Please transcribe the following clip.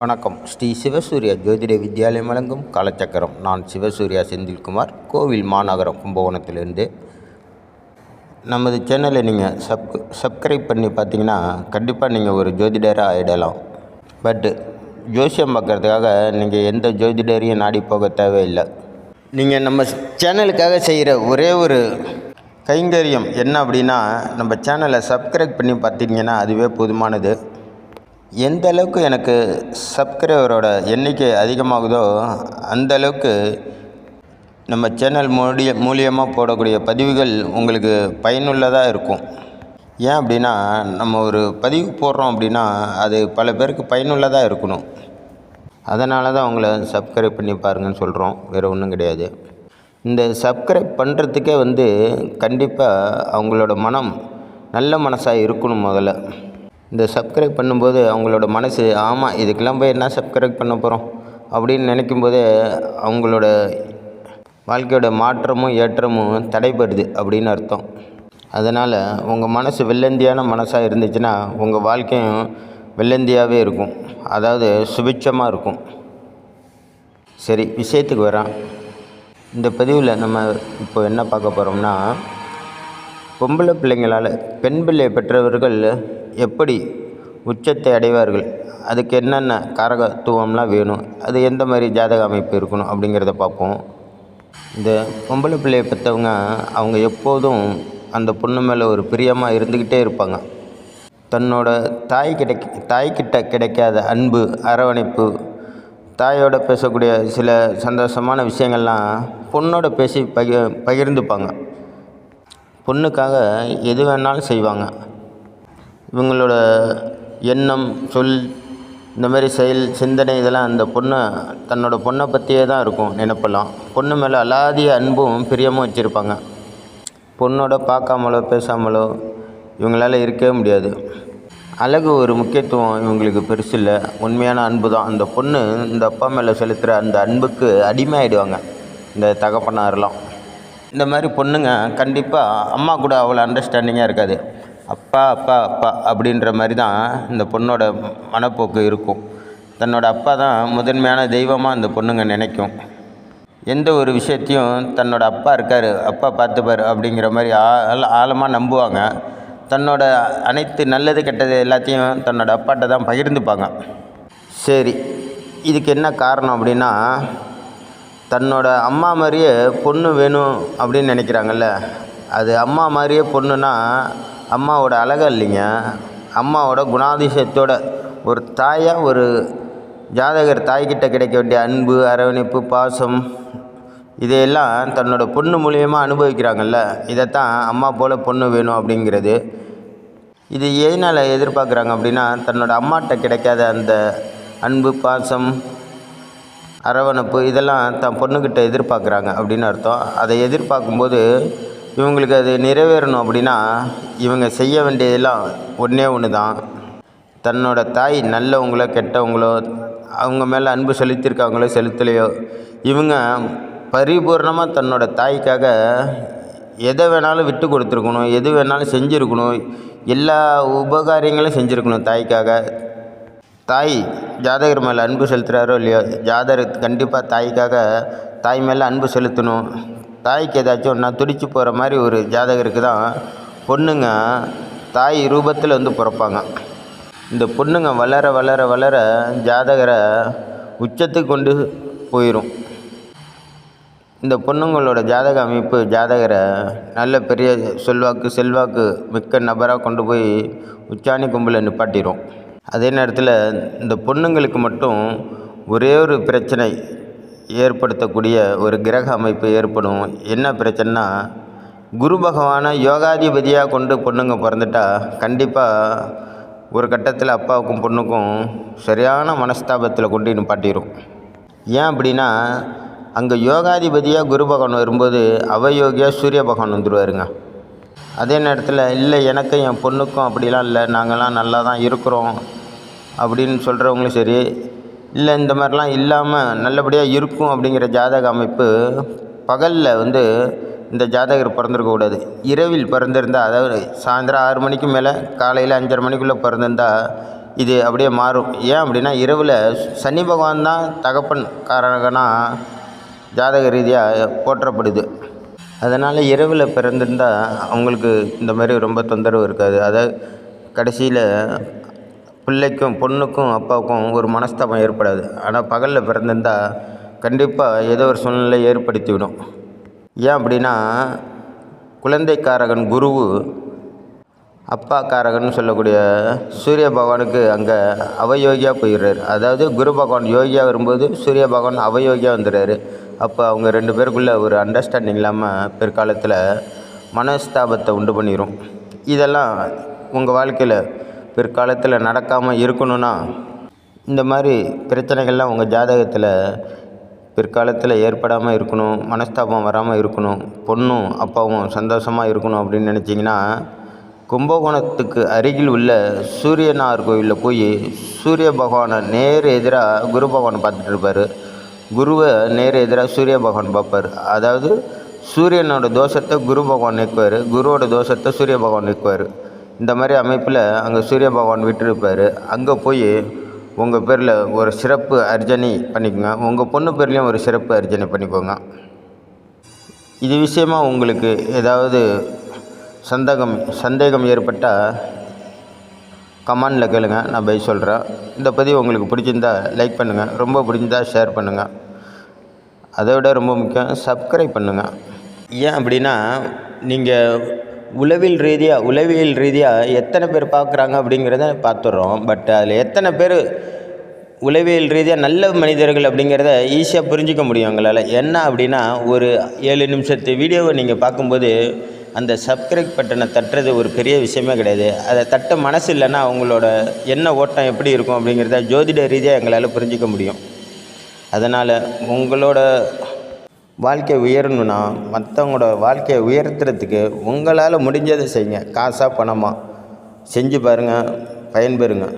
வணக்கம். ஸ்ரீ சிவசூர்யா ஜோதிட வித்யாலயம் வழங்கும் காலச்சக்கரம். நான் சிவசூர்யா செந்தில்குமார், கோவில் மாநகரம், கும்பகோணத்திலிருந்து. நமது சேனலை நீங்கள் சப்ஸ்கிரைப் பண்ணி பார்த்தீங்கன்னா கண்டிப்பாக நீங்கள் ஒரு ஜோதிடராக ஆகிடலாம். பட்டு ஜோசியம் பார்க்குறதுக்காக நீங்கள் எந்த ஜோதிடரையும் நாடி போக தேவையில்லை. நீங்கள் நம்ம சேனலுக்காக செய்கிற ஒரே ஒரு கைங்கரியம் என்ன அப்படின்னா, நம்ம சேனலை சப்ஸ்கிரைப் பண்ணி பார்த்தீங்கன்னா அதுவே போதுமானது. எந்த அளவுக்கு எனக்கு சப்ஸ்கிரைபரோட எண்ணிக்கை அதிகமாகுதோ அந்த அளவுக்கு நம்ம சேனல் மூலியமாக போடக்கூடிய பதிவுகள் உங்களுக்கு பயனுள்ளதாக இருக்கும். ஏன் அப்படின்னா, நம்ம ஒரு பதிவு போடுறோம் அப்படின்னா அது பல பேருக்கு பயனுள்ளதாக இருக்கணும். அதனால தான் அவங்கள சப்ஸ்கிரைப் பண்ணி பாருங்கன்னு சொல்கிறோம், வேறு ஒன்றும் கிடையாது. இந்த சப்ஸ்கிரைப் பண்ணுறதுக்கே கண்டிப்பாக அவங்களோட மனம் நல்ல மனசாக இருக்கணும். முதல்ல இந்த சப்ஸ்கிரைப் பண்ணும்போது அவங்களோட மனசு, ஆமாம் இதுக்கெல்லாம் போய் என்ன சப்ஸ்கிரைப் பண்ண போகிறோம் அப்படின்னு நினைக்கும்போதே அவங்களோட வாழ்க்கையோட மாற்றமும் ஏற்றமும் தடைபடுது அப்படின்னு அர்த்தம். அதனால் உங்கள் மனசு வெள்ளந்தியான மனசாக இருந்துச்சுன்னா உங்கள் வாழ்க்கையும் வெள்ளந்தியாகவே இருக்கும், அதாவது சுபிட்சமாக இருக்கும். சரி, விஷயத்துக்கு வரோம். இந்த பதிவில் நம்ம இப்போ என்ன பார்க்க போகிறோம்னா, பொம்பளை பிள்ளைங்களால் பெண் பிள்ளை பெற்றவர்கள் எப்படி உச்சத்தை அடைவார்கள், அதுக்கு என்னென்ன காரகத்துவம்லாம் வேணும், அது எந்த மாதிரி ஜாதக அமைப்பு இருக்கணும் அப்படிங்கிறத பார்ப்போம். இந்த பொம்பளை பிள்ளையை பெற்றவங்க அவங்க எப்போதும் அந்த பொண்ணு மேலே ஒரு பிரியமாக இருந்துக்கிட்டே இருப்பாங்க. தன்னோட தாய்கிட்ட கிடைக்காத அன்பு, அரவணைப்பு, தாயோட பேசக்கூடிய சில சந்தோஷமான விஷயங்கள்லாம் பொண்ணோட பேசி பகிர்ந்துப்பாங்க. பொண்ணுக்காக எது வேணாலும் செய்வாங்க. இவங்களோட எண்ணம், சொல், இந்த மாதிரி செயல், சிந்தனை இதெல்லாம் அந்த தன்னோட பொண்ணை பற்றியே தான் இருக்கும் நினைப்பெல்லாம். பொண்ணு மேலே அலாதிய அன்பும் பிரியமும் வச்சுருப்பாங்க. பொண்ணோட பார்க்காமலோ பேசாமலோ இவங்களால் இருக்கவே முடியாது. அழகு ஒரு முக்கியத்துவம் இவங்களுக்கு பெருசு இல்லை, உண்மையான அன்பு தான். அந்த பொண்ணு இந்த அப்பா மேலே செலுத்துகிற அந்த அன்புக்கு அடிமையாகிடுவாங்க இந்த தகப்பனாரெலாம். இந்த மாதிரி பொண்ணுங்க கண்டிப்பாக அம்மா கூட அவ்வளோ அண்டர்ஸ்டாண்டிங்காக இருக்காது. அப்பா அப்பா அப்பா அப்படின்ற மாதிரி தான் இந்த பொண்ணோட மனப்போக்கு இருக்கும். தன்னோட அப்பா தான் முதன்மையான தெய்வமாக இந்த பொண்ணுங்க நினைக்கும். எந்த ஒரு விஷயத்தையும் தன்னோட அப்பா இருக்கார், அப்பா பார்த்துப்பார் அப்படிங்கிற மாதிரி ஆழமாக நம்புவாங்க. தன்னோட அனைத்து நல்லது கெட்டது எல்லாத்தையும் தன்னோட அப்பாட்ட தான் பகிர்ந்துப்பாங்க. சரி, இதுக்கு என்ன காரணம் அப்படின்னா, தன்னோட அம்மா மாதிரியே பொண்ணு வேணும் அப்படின்னு நினைக்கிறாங்கல்ல, அது அம்மா மாதிரியே பொண்ணுன்னா அம்மாவோட அழகா இல்லைங்க, அம்மாவோட குணாதிசயத்தோட. ஒரு தாயாக ஒரு ஜாதகர் தாய்கிட்ட கிடைக்க வேண்டிய அன்பு, அரவணைப்பு, பாசம் இதையெல்லாம் தன்னோட பொண்ணு மூலியமாக அனுபவிக்கிறாங்கல்ல, இதைத்தான் அம்மா போல் பொண்ணு வேணும் அப்படிங்கிறது. இது எதனால் எதிர்பார்க்குறாங்க அப்படின்னா, தன்னோட அம்மாட்ட கிடைக்காத அந்த அன்பு, பாசம், அரவணைப்பு இதெல்லாம் தன் பொண்ணுக்கிட்ட எதிர்பார்க்குறாங்க அப்படின்னு அர்த்தம். அதை எதிர்பார்க்கும்போது இவங்களுக்கு அது நிறைவேறணும் அப்படின்னா இவங்க செய்ய வேண்டியதெல்லாம் ஒன்றே ஒன்று தான். தன்னோட தாய் நல்லவங்களோ கெட்டவங்களோ, அவங்க மேலே அன்பு செலுத்தியிருக்காங்களோ செலுத்தலையோ, இவங்க பரிபூர்ணமாக தன்னோட தாய்க்காக எதை வேணாலும் விட்டு கொடுத்துருக்கணும், எது வேணாலும் செஞ்சுருக்கணும், எல்லா உபகாரியங்களும் செஞ்சுருக்கணும் தாய்க்காக. தாய் ஜாதகர் மேலே அன்பு செலுத்துகிறாரோ இல்லையோ, ஜாதகர் கண்டிப்பாக தாய்க்காக தாய் மேலே அன்பு செலுத்தணும். தாய்க்கு ஏதாச்சும் ஒன்றா துடிச்சு போகிற மாதிரி ஒரு ஜாதகருக்கு தான் பொண்ணுங்க தாய் ரூபத்தில் பிறப்பாங்க. இந்த பொண்ணுங்க வளர வளர வளர ஜாதகரை உச்சத்துக்கு கொண்டு போயிடும். இந்த பொண்ணுங்களோட ஜாதக அமைப்பு ஜாதகரை நல்ல பெரிய செல்வாக்கு மிக்க நபராக கொண்டு போய் உச்சாணி கும்பலை நிப்பாட்டிடும். அதே நேரத்தில் இந்த பொண்ணுங்களுக்கு மட்டும் ஒரே ஒரு பிரச்சனை ஏற்படுத்தக்கூடிய ஒரு கிரக அமைப்பு ஏற்படும். என்ன பிரச்சனைனா, குரு பகவானை யோகாதிபதியாக கொண்டு பொண்ணுங்க பிறந்துட்டா கண்டிப்பாக ஒரு கட்டத்தில் அப்பாவுக்கும் பொண்ணுக்கும் சரியான மனஸ்தாபத்தில் கொண்டு நிப்பாட்டிடும். ஏன் அப்படின்னா, அங்கே யோகாதிபதியாக குரு பகவான் வரும்போது அவயோகியாக சூரிய பகவான் வந்துடுவாருங்க. அதே நேரத்தில் இல்லை எனக்கும் என் பொண்ணுக்கும் அப்படிலாம் இல்லை, நாங்கள்லாம் நல்லா தான் இருக்கிறோம் அப்படின்னு சொல்கிறவங்களும் சரி, இல்லை இந்த மாதிரிலாம் இல்லாமல் நல்லபடியாக இருக்கும் அப்படிங்கிற ஜாதக அமைப்பு பகலில் இந்த ஜாதகர் பிறந்திருக்கக்கூடாது. இரவில் பிறந்திருந்தால், அதாவது சாயந்தரம் 6 மணிக்கு மேலே காலையில் 5:30 மணிக்குள்ளே பிறந்திருந்தால் இது அப்படியே மாறும். ஏன் அப்படின்னா இரவில் சனி பகவான் தான் தகப்பன் காரகனாக ஜாதக ரீதியாக போற்றப்படுது. அதனால் இரவில் பிறந்திருந்தால் அவங்களுக்கு இந்த மாதிரி ரொம்ப தொந்தரவு இருக்காது. அதாவது கடைசியில் பிள்ளைக்கும் பொண்ணுக்கும் அப்பாவுக்கும் ஒரு மனஸ்தாபம் ஏற்படாது. ஆனால் பகலில் பிறந்திருந்தால் கண்டிப்பாக ஏதோ ஒரு சூழ்நிலை ஏற்படுத்திவிடும். ஏன் அப்படின்னா குழந்தைக்காரகன் குருவு அப்பா காரகன்னு சொல்லக்கூடிய சூரிய பகவானுக்கு அங்கே அவயோகியாக போயிடுறாரு. அதாவது குரு பகவான் யோகியாக வரும்போது சூரிய பகவான் அவயோகியாக வந்துடுறாரு. அப்போ அவங்க 2 பேருக்குள்ளே ஒரு அண்டர்ஸ்டாண்டிங் இல்லாமல் பிற்காலத்தில் மனஸ்தாபத்தை உண்டு பண்ணிடும். இதெல்லாம் உங்கள் வாழ்க்கையில் பிற்காலத்தில் நடக்காமல் இருக்கணும்னா இந்த மாதிரி பிரச்சனைகள்லாம் உங்கள் ஜாதகத்தில் பிற்காலத்தில் ஏற்படாமல் இருக்கணும், மனஸ்தாபம் வராமல் இருக்கணும், பொண்ணும் அப்பாவும் சந்தோஷமாக இருக்கணும் அப்படின்னு நினச்சிங்கன்னா கும்பகோணத்துக்கு அருகில் உள்ள சூரியனார் கோயிலில் போய் சூரிய பகவானை நேர் எதிராக குரு பகவான் பார்த்துட்டு இருப்பார். குருவை நேர் எதிராக சூரிய பகவான் பார்ப்பார். அதாவது சூரியனோட தோஷத்தை குரு பகவான் நீக்குவார், குருவோட தோஷத்தை சூரிய பகவான் நீக்குவார். இந்த மாதிரி அமைப்பில் அங்கே சூரிய பகவான் விட்டுருப்பார். அங்கே போய் உங்கள் பேரில் ஒரு சிறப்பு அர்ச்சனை பண்ணிக்கோங்க, உங்கள் பொண்ணு பேர்லேயும் ஒரு சிறப்பு அர்ச்சனை பண்ணிக்கோங்க. இது விஷயமாக உங்களுக்கு ஏதாவது சந்தேகம் ஏற்பட்டால் கமெண்டில் கேளுங்க, நான் பதில் சொல்கிறேன். இந்த பதிவு உங்களுக்கு பிடிச்சிருந்தா லைக் பண்ணுங்கள், ரொம்ப பிடிச்சிருந்தா ஷேர் பண்ணுங்கள். அதை விட ரொம்ப முக்கியம் சப்ஸ்கிரைப் பண்ணுங்கள். ஏன் அப்படின்னா நீங்கள் உளவியல் ரீதியாக எத்தனை பேர் பார்க்குறாங்க அப்படிங்கிறத பார்த்துட்றோம். பட் அதில் எத்தனை பேர் உளவியல் ரீதியாக நல்ல மனிதர்கள் அப்படிங்கிறத ஈஸியாக புரிஞ்சிக்க முடியும் உங்களால். என்ன அப்படின்னா ஒரு 7 நிமிஷத்து வீடியோவை நீங்கள் பார்க்கும்போது அந்த சப்ஸ்கிரைப் பட்டனை தட்டுறது ஒரு பெரிய விஷயமே கிடையாது. அதை தட்ட மனசு இல்லைன்னா அவங்களோட எண்ண ஓட்டம் எப்படி இருக்கும் அப்படிங்கிறத ஜோதிட ரீதியாக எங்களால் புரிஞ்சிக்க முடியும். அதனால் உங்களோட வாழ்க்கை உயரணுன்னா, மற்றவங்களோட வாழ்க்கையை உயர்த்துறதுக்கு உங்களால் முடிஞ்சதை செய்யுங்க. காசாக பணமாக செஞ்சு பாருங்கள், பயன்பெறுங்க.